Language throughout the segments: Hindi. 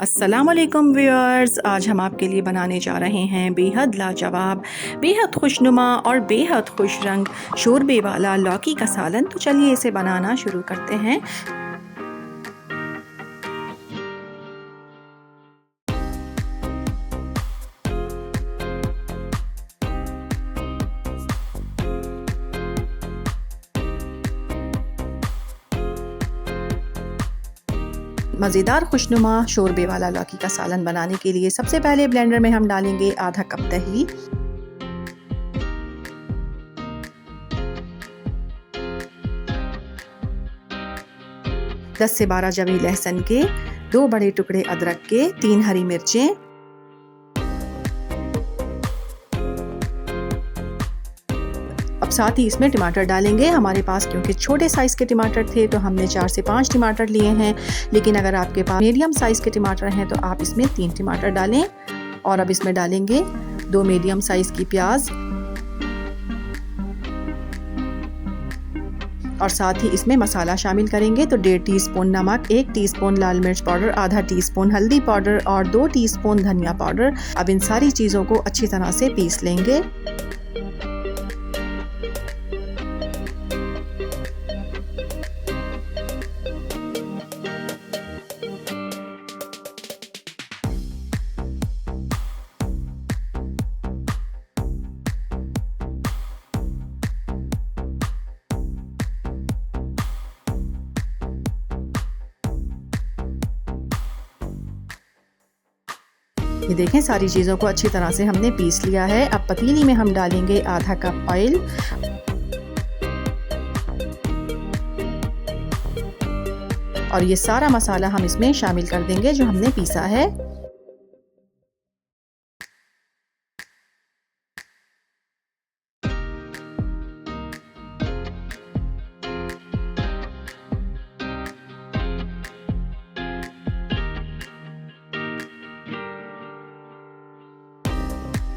अस्सलामुअलैकुम व्यूअर्स, आज हम आपके लिए बनाने जा रहे हैं बेहद लाजवाब, बेहद खुशनुमा और बेहद खुश रंग शोरबे वाला लौकी का सालन। तो चलिए इसे बनाना शुरू करते हैं। मज़ेदार खुशनुमा शोरबे वाला लौकी का सालन बनाने के लिए सबसे पहले ब्लेंडर में हम डालेंगे आधा कप दही, दस से 12 जवी लहसुन के, 2 बड़े टुकड़े अदरक के, 3 हरी मिर्चें, अब साथ ही इसमें टमाटर डालेंगे। हमारे पास क्योंकि छोटे साइज़ के टमाटर थे तो हमने 4 से 5 टमाटर लिए हैं, लेकिन अगर आपके पास मीडियम साइज़ के टमाटर हैं तो आप इसमें 3 टमाटर डालें। और अब इसमें डालेंगे 2 मीडियम साइज़ की प्याज और साथ ही इसमें मसाला शामिल करेंगे। तो 1.5 टीस्पून नमक, 1 टीस्पून लाल मिर्च पाउडर, आधा टीस्पून हल्दी पाउडर और 2 टीस्पून धनिया पाउडर। अब इन सारी चीज़ों को अच्छी तरह से पीस लेंगे। ये देखें, सारी चीज़ों को अच्छी तरह से हमने पीस लिया है। अब पतीली में हम डालेंगे आधा कप ऑयल और ये सारा मसाला हम इसमें शामिल कर देंगे जो हमने पीसा है।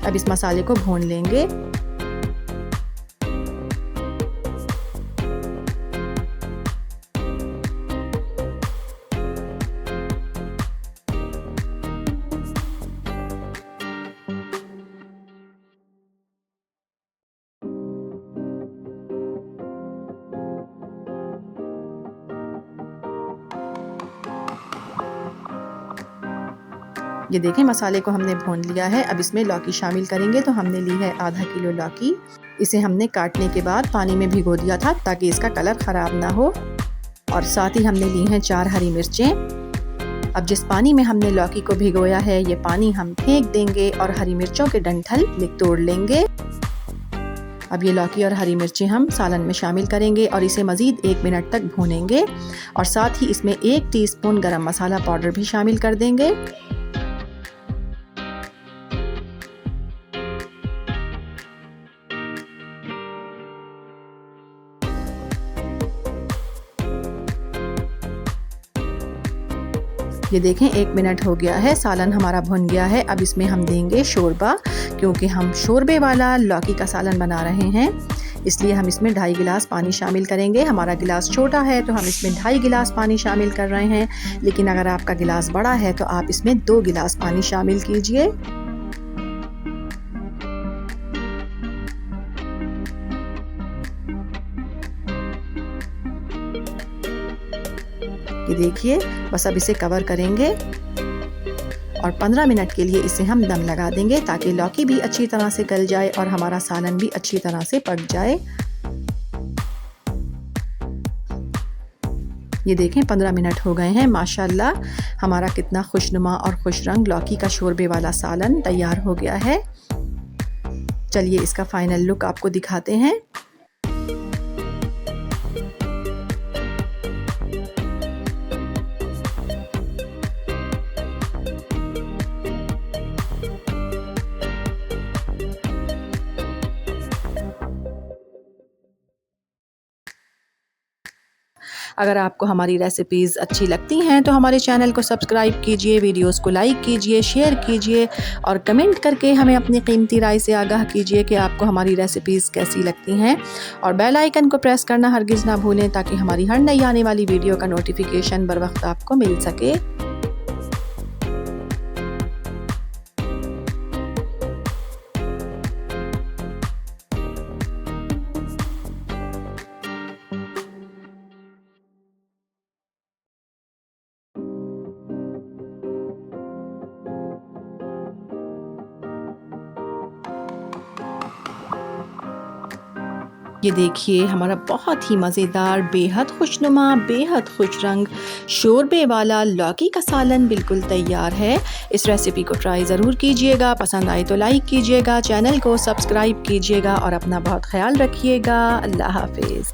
अब इस मसाले को भून लेंगे। ये देखें, मसाले को हमने भून लिया है। अब इसमें लौकी शामिल करेंगे। तो हमने ली है आधा किलो लौकी। इसे हमने काटने के बाद पानी में भिगो दिया था ताकि इसका कलर ख़राब ना हो। और साथ ही हमने ली हैं 4 हरी मिर्चें। अब जिस पानी में हमने लौकी को भिगोया है ये पानी हम फेंक देंगे और हरी मिर्चों के डंठल तोड़ लेंगे। अब ये लौकी और हरी मिर्चें हम सालन में शामिल करेंगे और इसे मज़ीद 1 मिनट तक भूनेंगे। और साथ ही इसमें 1 टीस्पून गरम मसाला पाउडर भी शामिल कर देंगे। ये देखें, 1 मिनट हो गया है, सालन हमारा भुन गया है। अब इसमें हम देंगे शोरबा। क्योंकि हम शोरबे वाला लौकी का सालन बना रहे हैं इसलिए हम इसमें 2.5 गिलास पानी शामिल करेंगे। हमारा गिलास छोटा है तो हम इसमें 2.5 गिलास पानी शामिल कर रहे हैं, लेकिन अगर आपका गिलास बड़ा है तो आप इसमें 2 गिलास पानी शामिल कीजिए। ये देखिए, बस अब इसे कवर करेंगे और 15 मिनट के लिए इसे हम दम लगा देंगे ताकि लौकी भी अच्छी तरह से गल जाए और हमारा सालन भी अच्छी तरह से पक जाए। ये देखें, 15 मिनट हो गए हैं। माशाल्लाह, हमारा कितना खुशनुमा और खुश रंग लौकी का शोरबे वाला सालन तैयार हो गया है। चलिए इसका फाइनल लुक आपको दिखाते हैं। अगर आपको हमारी रेसिपीज़ अच्छी लगती हैं तो हमारे चैनल को सब्सक्राइब कीजिए, वीडियोस को लाइक कीजिए, शेयर कीजिए और कमेंट करके हमें अपनी कीमती राय से आगाह कीजिए कि आपको हमारी रेसिपीज़ कैसी लगती हैं। और बेल आइकन को प्रेस करना हरगिज़ ना भूलें ताकि हमारी हर नई आने वाली वीडियो का नोटिफिकेशन बर वक्त आपको मिल सके। ये देखिए हमारा बहुत ही मज़ेदार, बेहद खुशनुमा, बेहद खुश रंग शोरबे वाला लौकी का सालन बिल्कुल तैयार है। इस रेसिपी को ट्राई ज़रूर कीजिएगा। पसंद आए तो लाइक कीजिएगा, चैनल को सब्सक्राइब कीजिएगा और अपना बहुत ख्याल रखिएगा। अल्लाह हाफिज़।